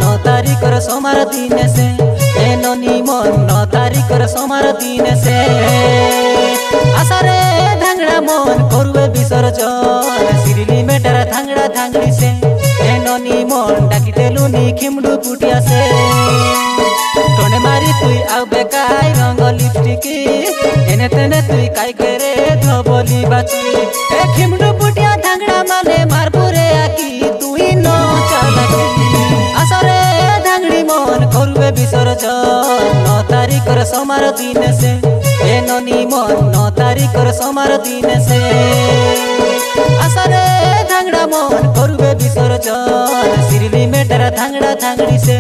ন তারিখর সোমার দিনে সে এননি মন 9 তারিখর সোমার দিনে সে আসারে ধাংড়া মন করবে বিসর্জন সিরিলি মেটার ধাংড়া ধাংড়ি সে এননি মন ডাকিতে লুনি খিমডু পুটিয়া সে টনে মারি তুই আউ বেকাই রঙ লিপস্টিক এনে তেনে তুই কাই করে ধবলি বাচি এ খিমডু পুটিয়া ধাংড়া মানে মারপুরে আকি তুই ন চালাকি আসরে ধাংড়ি মন করবে বিসর্জন 9 তারিখর সোমার দিনে সে এননি মন 9 তারিখর সোমার দিনে সে আসরে ধাংড়া মন করবে বিসর্জন সিরিলি মেটার ধাংড়া ধাংড়ি সে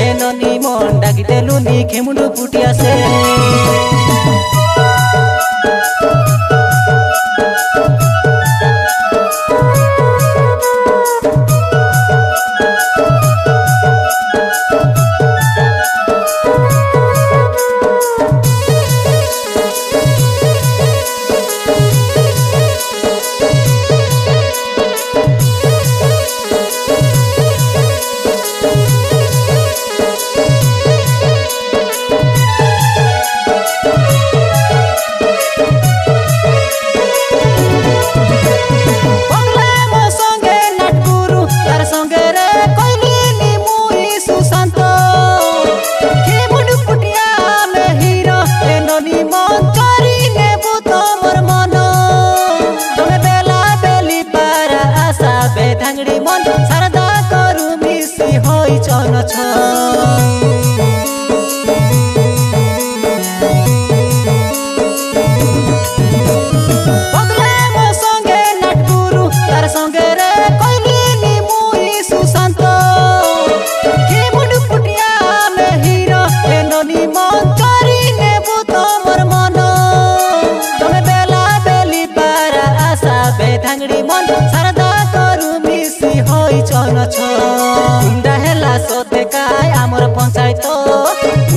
এননি মন ডাকিতে লুনি খেমুডু পুটিয়া সে ধাংড়ি মন সারদা করু মিশি হই চন ছ বদলে মো সঙ্গে নাটগুরু তার সঙ্গে রে কইলিনি মুই সুশান্ত খেমুডু পুটিয়া মে হিরো এননি মন চরি নেবু তোমার মন তুমি বেলা বেলি পারা আশা বে ধাংড়ি মন সারদা হই চন ছ কুন্ডা হেলা সতে কাই আমার পঞ্চায়েত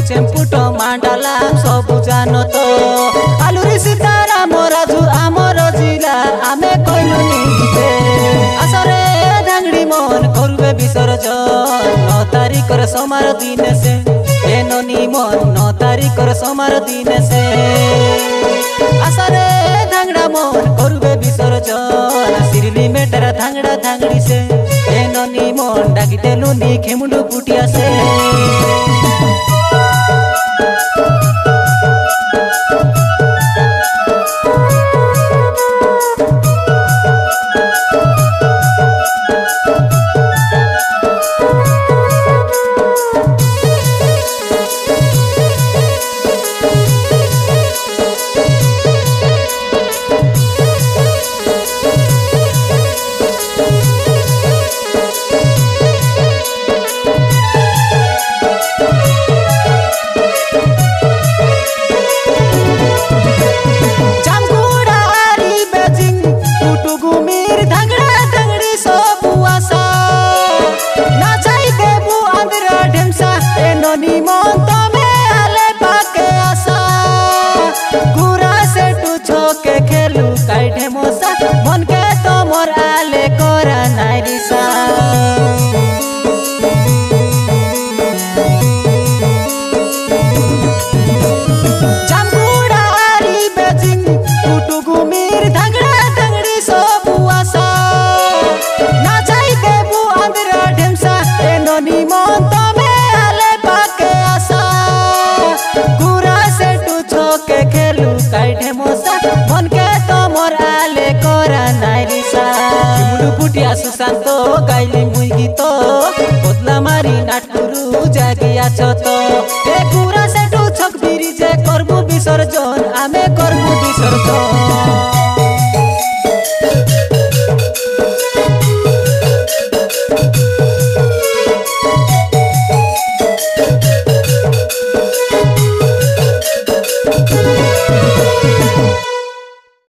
চেম্পুট মান্ডালাম সবু জানত আলুরি সীতারাম রাজু আমার জিলা আমি কইলু নিতে আসরে ধাংড়ি মন করবে বিসর্জন 9 তারিখর সোমার দিনে সে এননি মন 9 তারিখর সোমার দিনে সে আসরে ধাংড়া মন করবে বিসর্জন সিরিলি মেটার ধাংড়া ধাংড়ি সে এননি মন ডাকিতে লুনি খেমুডু পুটিয়া সে এননি মন তমে আলে পাকে আসা গুরা সে টু ছোকে খেলু কাইঠে মশা মনকে তোমর আলে করা নাই রিসা জামগুড়া আরি বেজিং কুটুগুমির ধাংড়া ধাংড়ি সবু আসা না চাই দেবু আন্দ্রা ঢেমসা এননি মন তমে খেলু কাইঠে মশা মনকে তোমর আলে করা নাই রিসা খিমুডু পুটিয়া সুশান্ত গাইলি মুই গীত বদলা মারি নাটকুরু জাগিয়া ছত এ গুরা সেটু ছক বিরিজে করবু বিসর্জন আমি করবু বিসর্জন